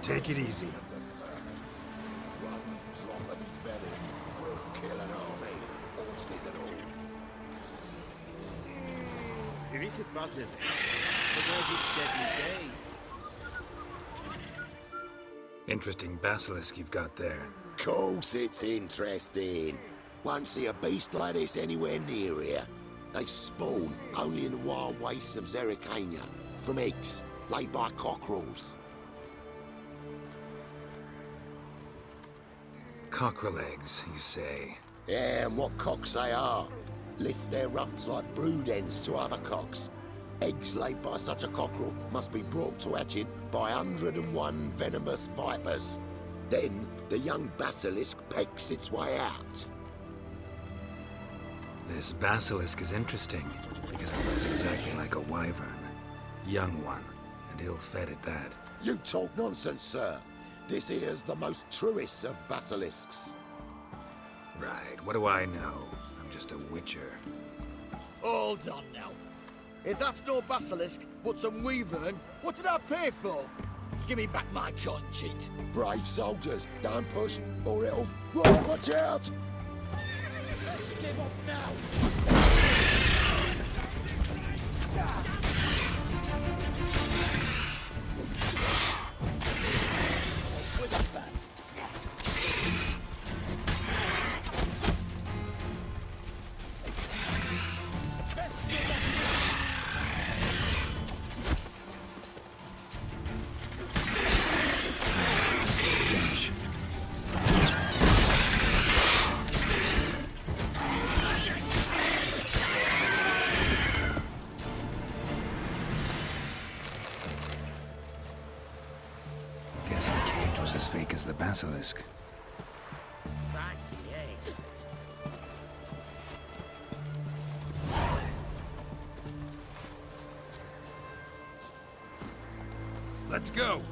Take it easy. One drop of his belly will kill an army, horses and all. There is a basilisk, but there's its deadly days. Interesting basilisk you've got there. Course it's interesting. Won't see a beast like this anywhere near here. They spawn only in the wild wastes of Zerrikania, from eggs laid by cockerels. Cockerel eggs, you say? Yeah, and what cocks they are. Lift their rumps like brood hens to other cocks. Eggs laid by such a cockerel must be brought to hatching by 101 venomous vipers. Then the young basilisk pecks its way out. This basilisk is interesting, because it looks exactly like a wyvern. Young one, and ill-fed at that. You talk nonsense, sir. This here's the most truest of basilisks. Right, what do I know? I'm just a witcher. Hold on now. If that's no basilisk, but some wyvern, what did I pay for? Give me back my corn cheat. Brave soldiers, don't push, or it'll... Whoa, watch out! Let's give up now. With us back. Stench. Guess the cage was as fake as the basilisk. That's the egg. Let's go!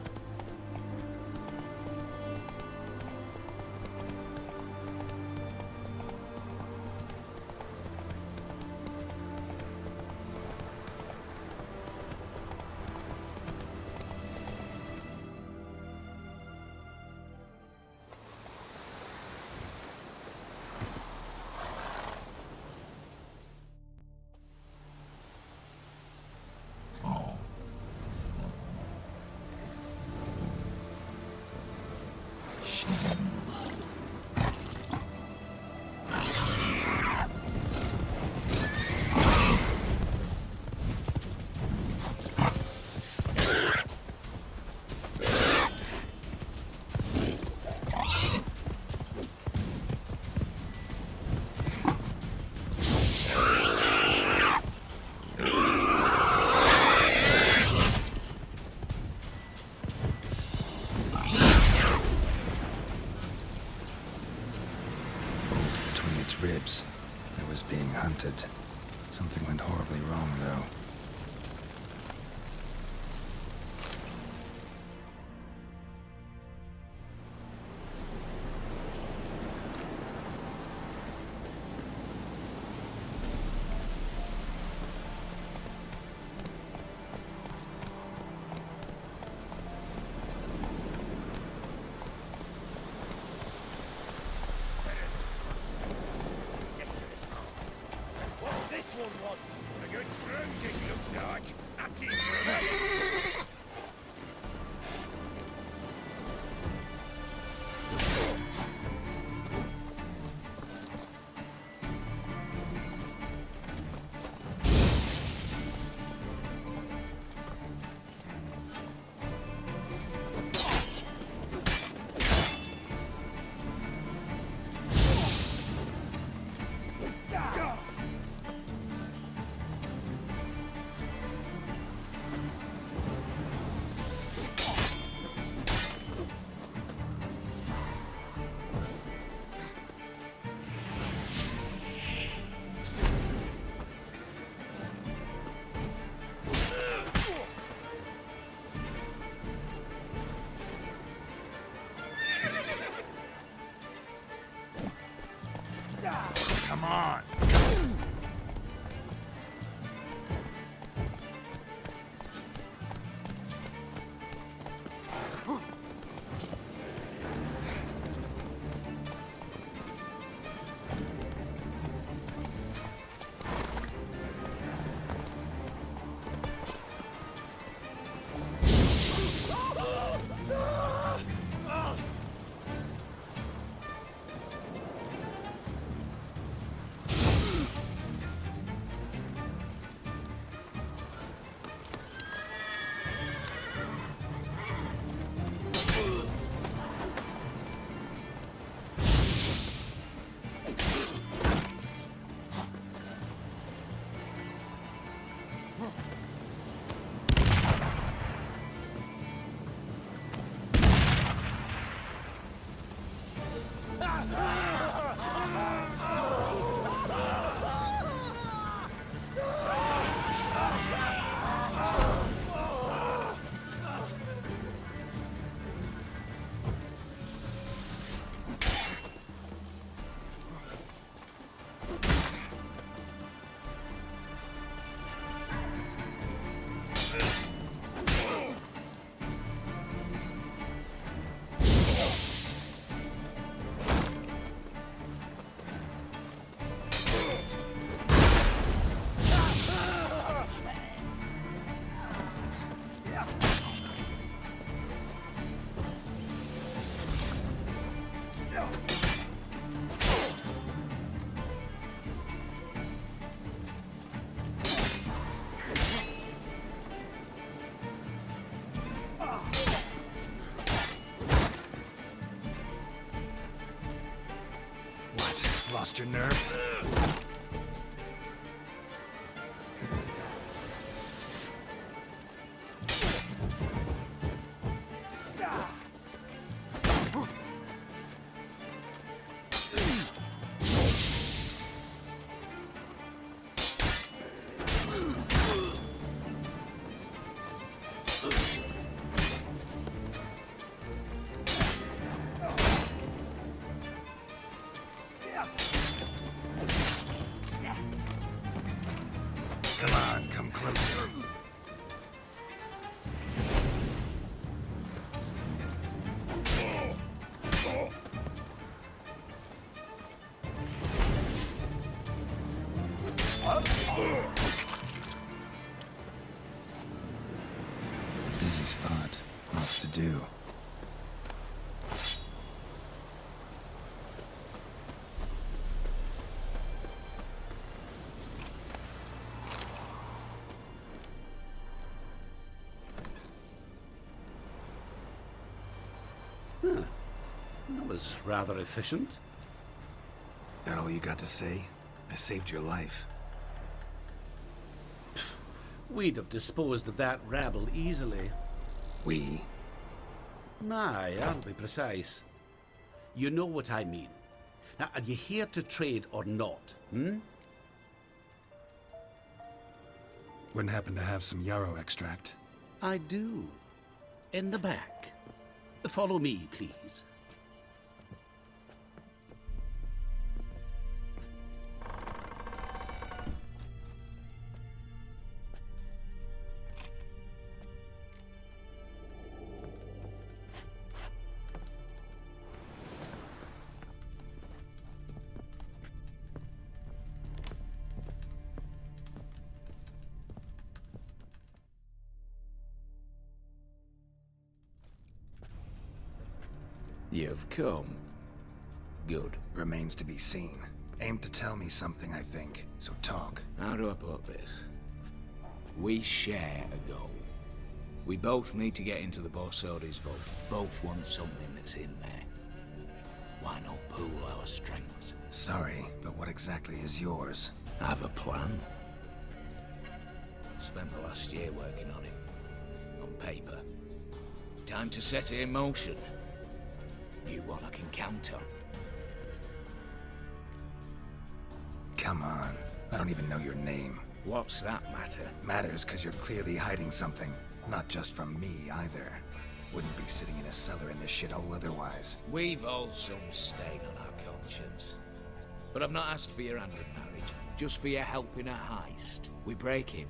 Ribs. It was being hunted. Something went horribly wrong, though. A good cruise, it looks like. That's it for us. Come on! Lost your nerve? Come on, come closer. Easy spot. Lots to do. That was rather efficient. That all you got to say? I saved your life. We'd have disposed of that rabble easily. We? Aye, I'll be precise. You know what I mean. Now, are you here to trade or not, Wouldn't happen to have some yarrow extract. I do. In the back. Follow me, please. You've come. Good. Remains to be seen. Aim to tell me something, I think. So talk. How do I put this? We share a goal. We both need to get into the Borsodi's vault. Both want something that's in there. Why not pool our strengths? Sorry, but what exactly is yours? I have a plan. Spent the last year working on it. On paper. Time to set it in motion. You one I can count on. Come on. I don't even know your name. What's that matter? Matters because you're clearly hiding something. Not just from me, either. Wouldn't be sitting in a cellar in this shithole otherwise. We've all some stain on our conscience. But I've not asked for your hand in marriage. Just for your help in a heist. We break him.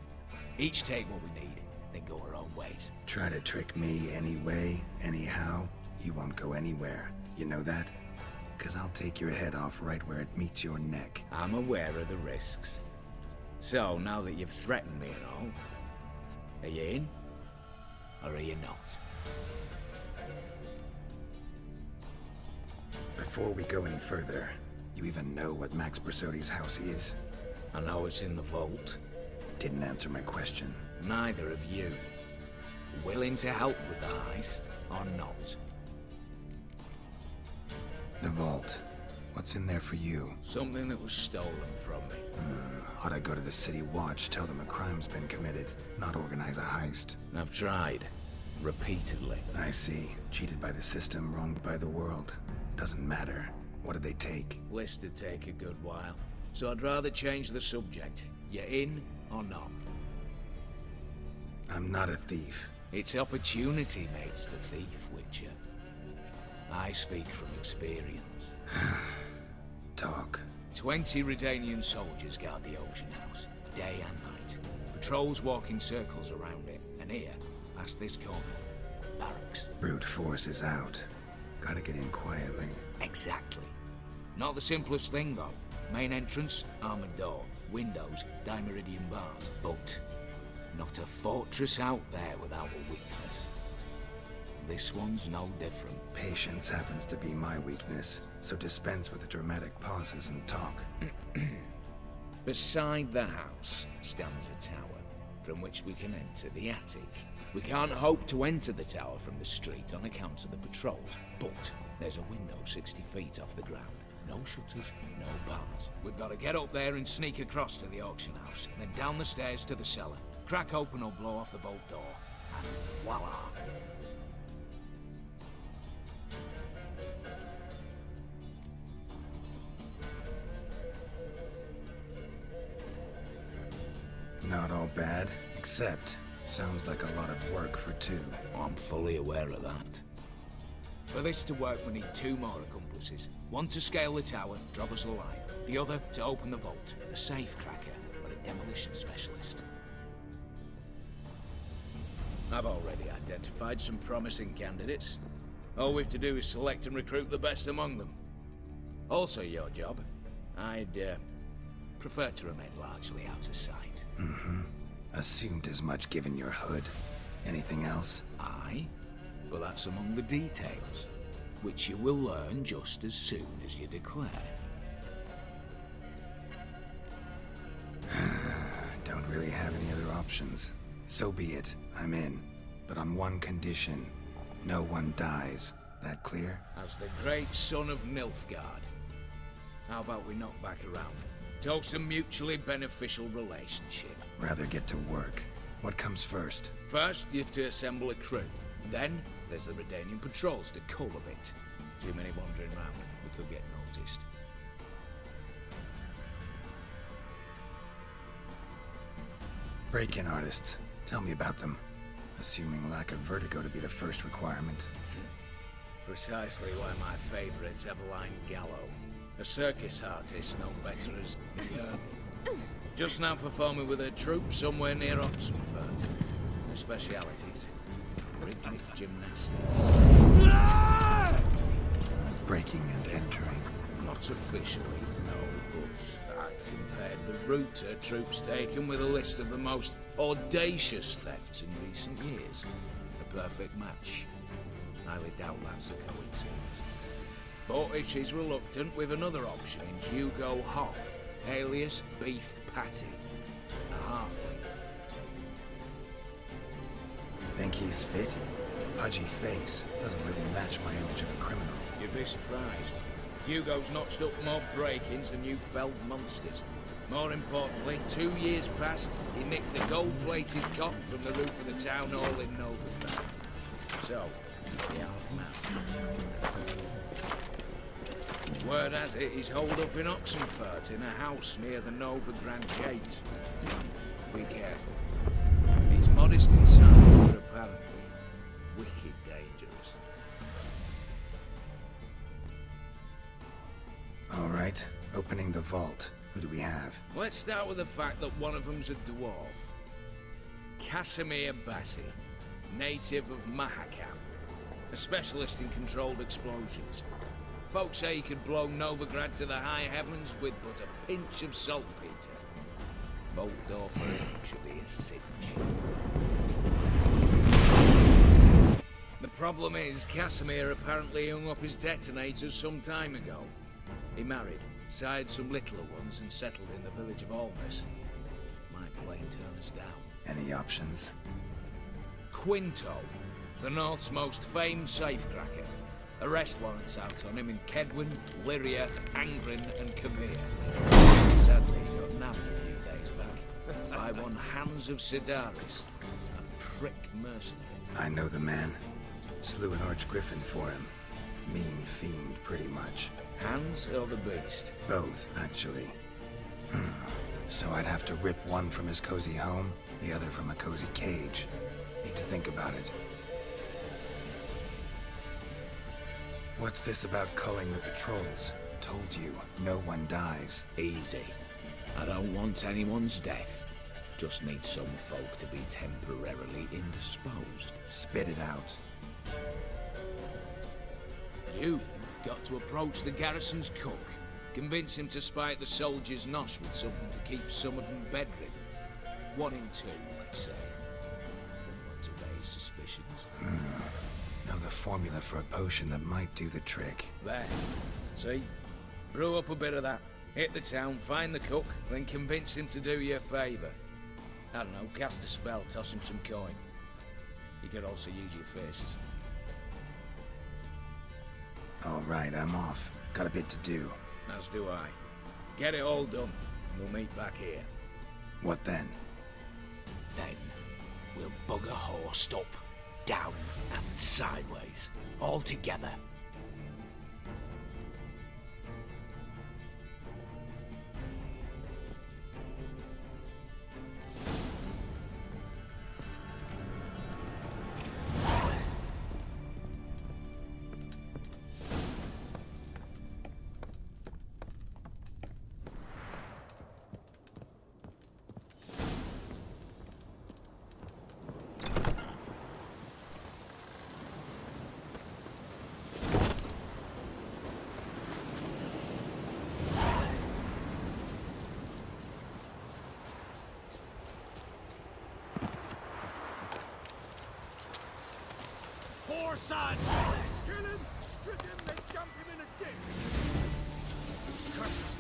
Each take what we need, then go our own ways. Try to trick me anyway, anyhow. You won't go anywhere. You know that? Because I'll take your head off right where it meets your neck. I'm aware of the risks. So, now that you've threatened me and all, are you in? Or are you not? Before we go any further, you even know what Max Borsodi's house is? I know it's in the vault. Didn't answer my question. Neither of you. Willing to help with the heist, or not? The vault. What's in there for you? Something that was stolen from me. Ought I go to the city watch, tell them a crime's been committed, not organize a heist? I've tried. Repeatedly. I see. Cheated by the system, wronged by the world. Doesn't matter. What did they take? List to take a good while. So I'd rather change the subject. You in or not? I'm not a thief. It's opportunity makes the thief, Witcher. I speak from experience. Talk. 20 Redanian soldiers guard the auction house, day and night. Patrols walk in circles around it, and here, past this corner, barracks. Brute force is out. Gotta get in quietly. Exactly. Not the simplest thing, though. Main entrance, armored door. Windows, dimeridian bars. But not a fortress out there without a weakness. This one's no different. Patience happens to be my weakness, so dispense with the dramatic pauses and talk. Beside the house stands a tower, from which we can enter the attic. We can't hope to enter the tower from the street on account of the patrols, but there's a window 60 feet off the ground. No shutters, no bars. We've got to get up there and sneak across to the auction house, then down the stairs to the cellar. Crack open or blow off the vault door, and voila! Not all bad, except sounds like a lot of work for two. I'm fully aware of that. For this to work, we need two more accomplices. One to scale the tower, drop us a line. The other to open the vault, a safe cracker or a demolition specialist. I've already identified some promising candidates. All we've to do is select and recruit the best among them. Also your job. I'd prefer to remain largely out of sight. Assumed as much given your hood. Anything else? Aye, but that's among the details, which you will learn just as soon as you declare. Don't really have any other options. So be it. I'm in. But on one condition. No one dies. That clear? As the great son of Nilfgaard. How about we knock back around? Toast a mutually beneficial relationship. Rather get to work. What comes first? First, you have to assemble a crew. Then, there's the Redanian patrols to cull a bit. Too many wandering round. We could get noticed. Break-in artists. Tell me about them. Assuming lack of vertigo to be the first requirement. Precisely why my favourite's Eveline Gallo. A circus artist known better as the Hermit. Just now performing with her troupe somewhere near Oxenfurt. Her specialities: rhythmic gymnastics. Breaking and entering. Not officially, no, but I've compared the route her troope's taken with a list of the most audacious thefts in recent years. A perfect match. Highly doubt that's a coincidence. But if she's reluctant, we've another option in Hugo Hoff, alias Beef Patty, a halfling. Think he's fit? Pudgy face. Doesn't really match my image of a criminal. You'd be surprised. Hugo's notched up more break-ins than you felled monsters. More importantly, 2 years past, he nicked the gold-plated cock from the roof of the town hall in Novigrad. So, the half-man. Word has it, he's holed up in Oxenfurt in a house near the Novigrad gate. Be careful. He's modest inside, but apparently wicked dangerous. All right. Opening the vault. Who do we have? Let's start with the fact that one of them's a dwarf. Casimir Bassi, native of Mahakam. A specialist in controlled explosions. Folks say he could blow Novigrad to the high heavens with but a pinch of saltpeter. Bolt door for him should be a cinch. The problem is, Casimir apparently hung up his detonators some time ago. He married, sired some littler ones, and settled in the village of Almas. Might plain turn us down. Any options? Quinto, the North's most famed safecracker. Arrest warrants out on him in Kedwin, Lyria, Angrin, and Kavir. Sadly, he got nabbed a few days back by one Hans of Sidaris, a prick mercenary. I know the man. Slew an archgriffin for him. Mean fiend, pretty much. Hans or the beast? Both, actually. So I'd have to rip one from his cozy home, the other from a cozy cage. Need to think about it. What's this about culling the patrols? Told you, no one dies. Easy. I don't want anyone's death. Just need some folk to be temporarily indisposed. Spit it out. You've got to approach the garrison's cook. Convince him to spike the soldiers' nosh with something to keep some of them bedridden. 1 in 2, let's say. Don't want to raise suspicions. Know the formula for a potion that might do the trick. There. See? Brew up a bit of that. Hit the town, find the cook, then convince him to do you a favour. I don't know, cast a spell, toss him some coin. You could also use your faces. All right, I'm off. Got a bit to do. As do I. Get it all done, and we'll meet back here. What then? Then, we'll bugger horsed up, down, and sideways. All together. Poor son! Kill him, strip him, then dump him in a ditch! Curses!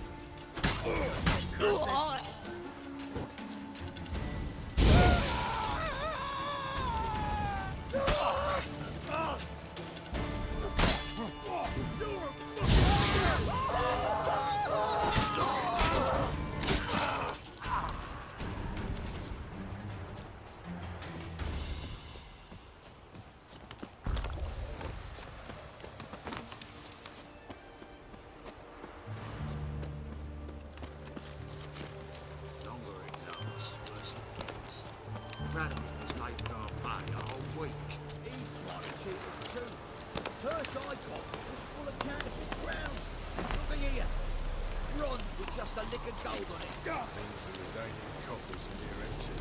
Curses! He's late our pay a whole week. He's trying to cheat us too. Purse I got was full of counterfeit crowns. Look here. Bronze with just a lick of gold on it. Means the Redanian coffers are near empty.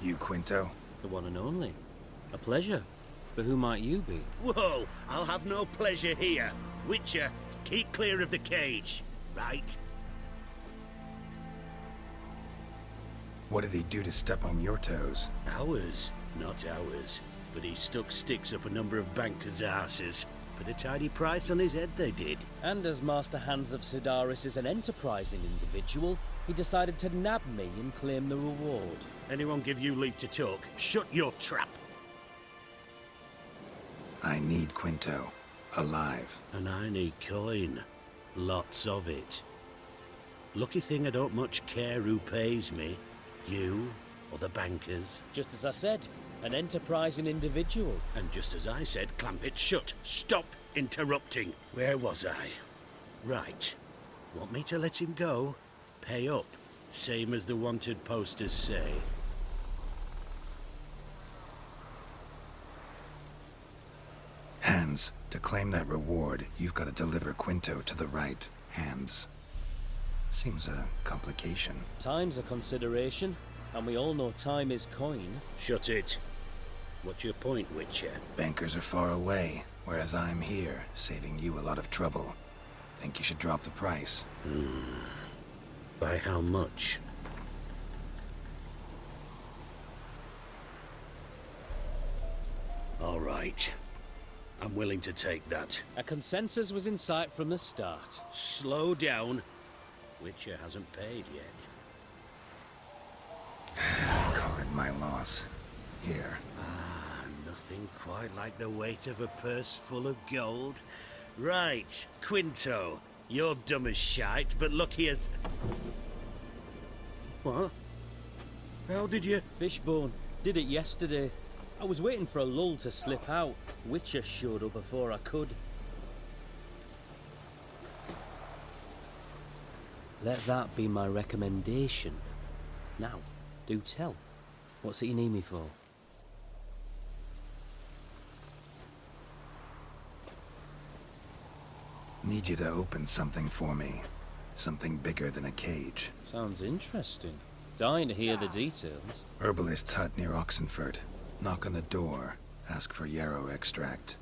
You, Quinto? The one and only. A pleasure. But who might you be? Whoa, I'll have no pleasure here. Witcher, keep clear of the cage, right? What did he do to step on your toes? Ours, not ours. But he stuck sticks up a number of bankers' asses. Put a tidy price on his head, they did. And as Master Hans of Sidaris is an enterprising individual, he decided to nab me and claim the reward. Anyone give you leave to talk? Shut your trap! I need Quinto. Alive. And I need coin. Lots of it. Lucky thing I don't much care who pays me. You or the bankers. Just as I said, an enterprising individual. And just as I said, clamp it shut. Stop interrupting. Where was I? Right. Want me to let him go? Pay up. Same as the wanted posters say. Hands, to claim that reward, you've got to deliver Quinto to the right hands. Seems a complication. Time's a consideration, and we all know time is coin. Shut it. What's your point, Witcher? Bankers are far away, whereas I'm here, saving you a lot of trouble. Think you should drop the price? By how much? All right. I'm willing to take that. A consensus was in sight from the start. Slow down. Witcher hasn't paid yet. Call it my loss. Here. Nothing quite like the weight of a purse full of gold. Right, Quinto. You're dumb as shite, but lucky as... What? How did you... Fishbone. Did it yesterday. I was waiting for a lull to slip out. Witcher showed up before I could. Let that be my recommendation. Now, do tell. What's it you need me for? Need you to open something for me. Something bigger than a cage. Sounds interesting. Dying to hear the details. Herbalist's hut near Oxenford. Knock on the door. Ask for yarrow extract.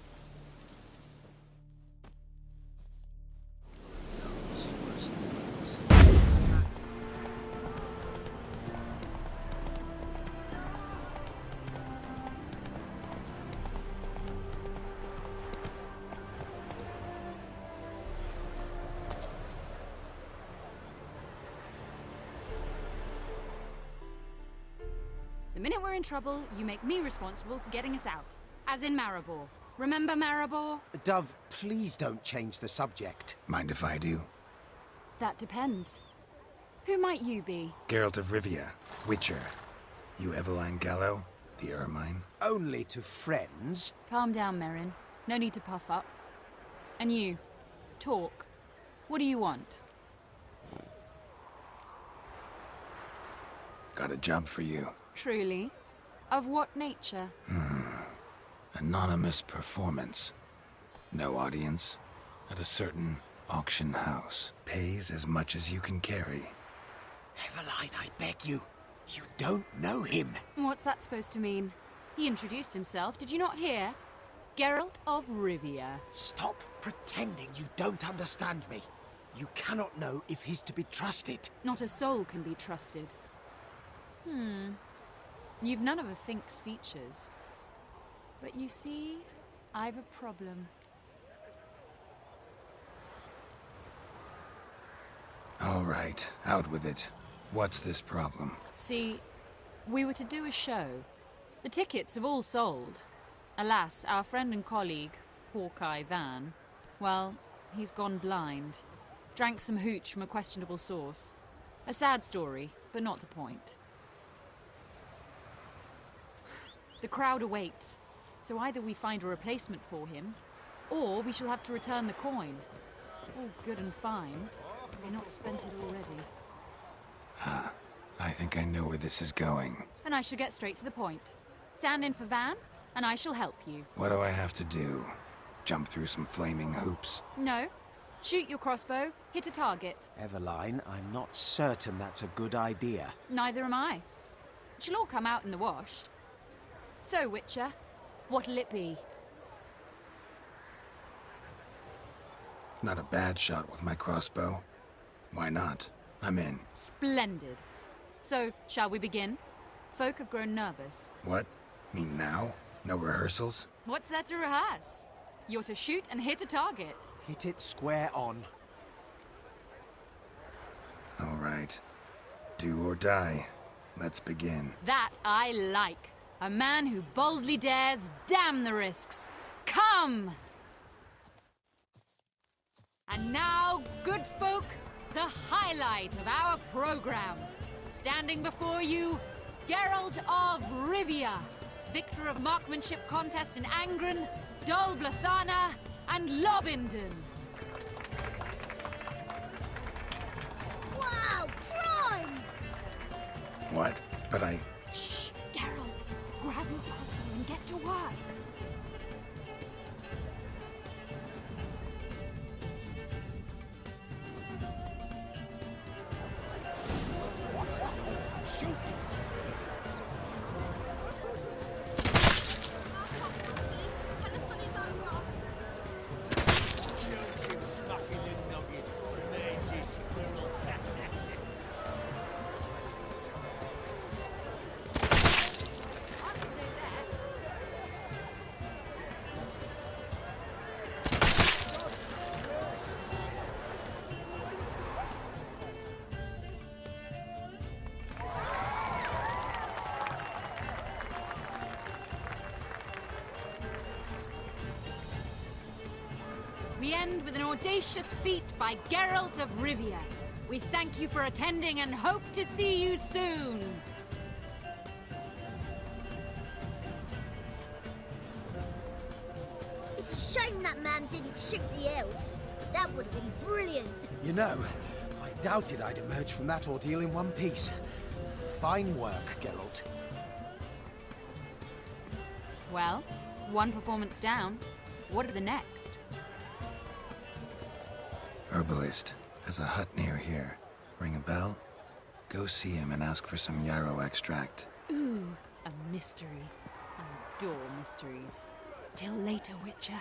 The minute we're in trouble, you make me responsible for getting us out. As in Maribor. Remember Maribor? Dove, please don't change the subject. Mind if I do? That depends. Who might you be? Geralt of Rivia, Witcher. You Eveline Gallo, the Ermine? Only to friends. Calm down, Merrin. No need to puff up. And you, talk. What do you want? Got a job for you. Truly? Of what nature? Anonymous performance. No audience. At a certain auction house. Pays as much as you can carry. Eveline, I beg you. You don't know him. What's that supposed to mean? He introduced himself, did you not hear? Geralt of Rivia. Stop pretending you don't understand me. You cannot know if he's to be trusted. Not a soul can be trusted. You've none of a Fink's features. But you see, I've a problem. All right, out with it. What's this problem? See, we were to do a show. The tickets have all sold. Alas, our friend and colleague, Hawkeye Van, well, he's gone blind. Drank some hooch from a questionable source. A sad story, but not the point. The crowd awaits, so either we find a replacement for him, or we shall have to return the coin. All good and fine. We've not spent it already. I think I know where this is going. And I shall get straight to the point. Stand in for Van, and I shall help you. What do I have to do? Jump through some flaming hoops? No. Shoot your crossbow, hit a target. Eveline, I'm not certain that's a good idea. Neither am I. It shall all come out in the wash. So, Witcher, what'll it be? Not a bad shot with my crossbow. Why not? I'm in. Splendid. So, shall we begin? Folk have grown nervous. What? Mean now? No rehearsals? What's there to rehearse? You're to shoot and hit a target. Hit it square on. All right. Do or die. Let's begin. That I like. A man who boldly dares, damn the risks. Come! And now, good folk, the highlight of our program. Standing before you, Geralt of Rivia, victor of marksmanship contests in Angren, Dol Blathana, and Lobindon. Wow, prime! What? But I... Shh, Geralt. Grab your crossbow and get to work. What's the whole shoot? We end with an audacious feat by Geralt of Rivia. We thank you for attending and hope to see you soon. It's a shame that man didn't shoot the elf. That would have been brilliant. You know, I doubted I'd emerge from that ordeal in one piece. Fine work, Geralt. Well, one performance down. What are the next? Herbalist. Has a hut near here. Ring a bell? Go see him and ask for some yarrow extract. Ooh, a mystery. I adore mysteries. Till later, Witcher.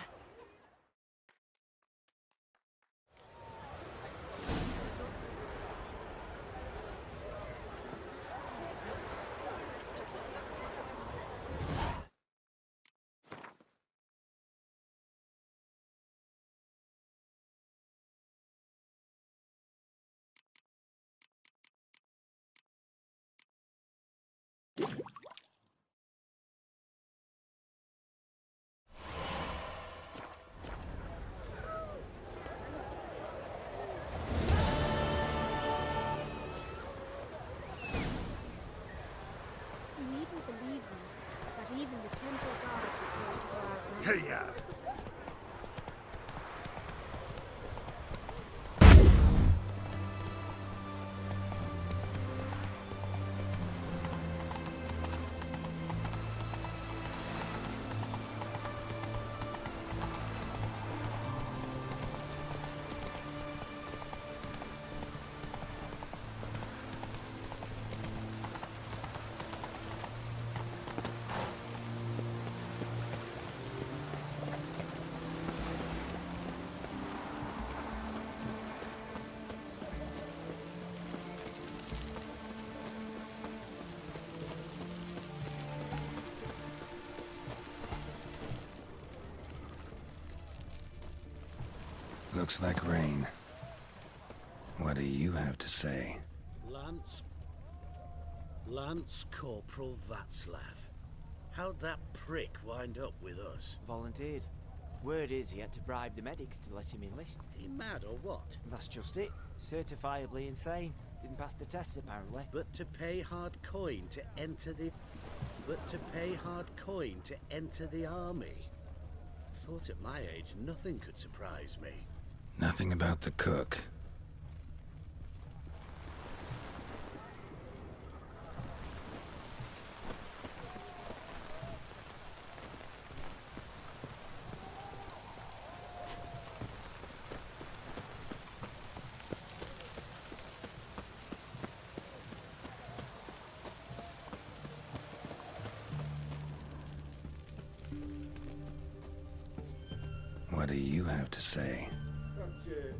Hey-ya! Looks like rain. What do you have to say? Lance Corporal Václav. How'd that prick wind up with us? Volunteered. Word is he had to bribe the medics to let him enlist. He mad or what? That's just it. Certifiably insane. Didn't pass the tests apparently. But to pay hard coin to enter the army. Thought at my age nothing could surprise me. Nothing about the cook. What do you have to say?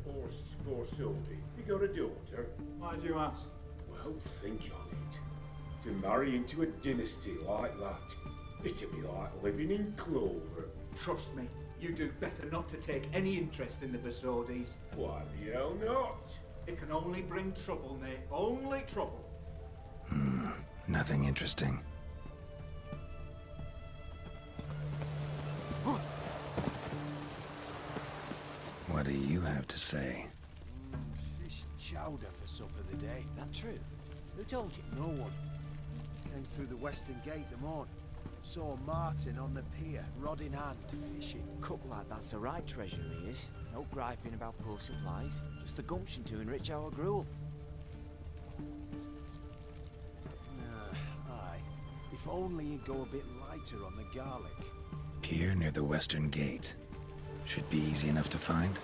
Horst Borsodi, you got a daughter? Why do you ask? Well, think on it. To marry into a dynasty like that, it'd be like living in clover. Trust me, you do better not to take any interest in the Borsodis. Why the hell not? It can only bring trouble, Nate. Only trouble. Nothing interesting. What do you have to say? Fish chowder for supper the day. That true? Who told you? No one. Came through the western gate the morn. Saw Martin on the pier, rod in hand, fishing. Cook like that's the right treasure he is. No griping about poor supplies. Just the gumption to enrich our gruel. Aye. If only he'd go a bit lighter on the garlic. Pier near the western gate. Should be easy enough to find.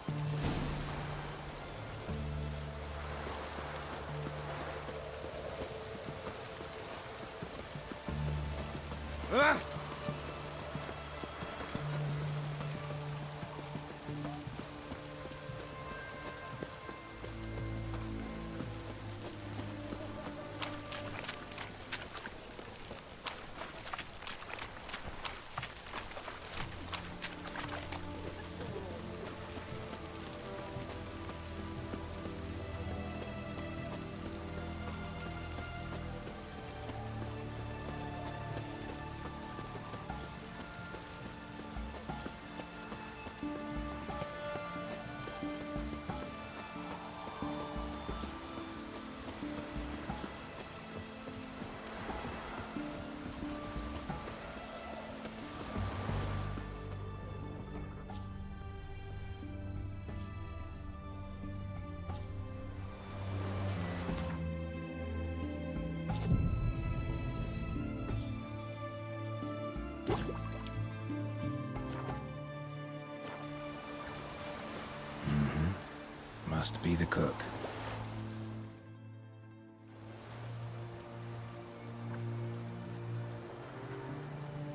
Must be the cook.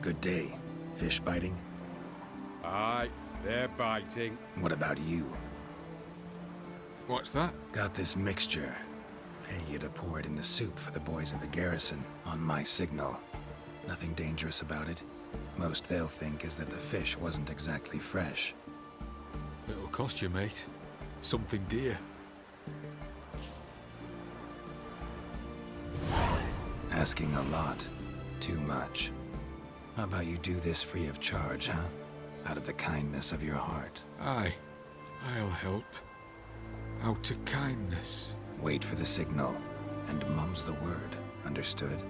Good day. Fish biting? Aye, they're biting. What about you? What's that? Got this mixture. Pay you to pour it in the soup for the boys of the garrison on my signal. Nothing dangerous about it. Most they'll think is that the fish wasn't exactly fresh. It'll cost you, mate. Something dear. Asking a lot. Too much. How about you do this free of charge, huh? Out of the kindness of your heart. Aye, I'll help. Out of kindness. Wait for the signal, and mum's the word. Understood?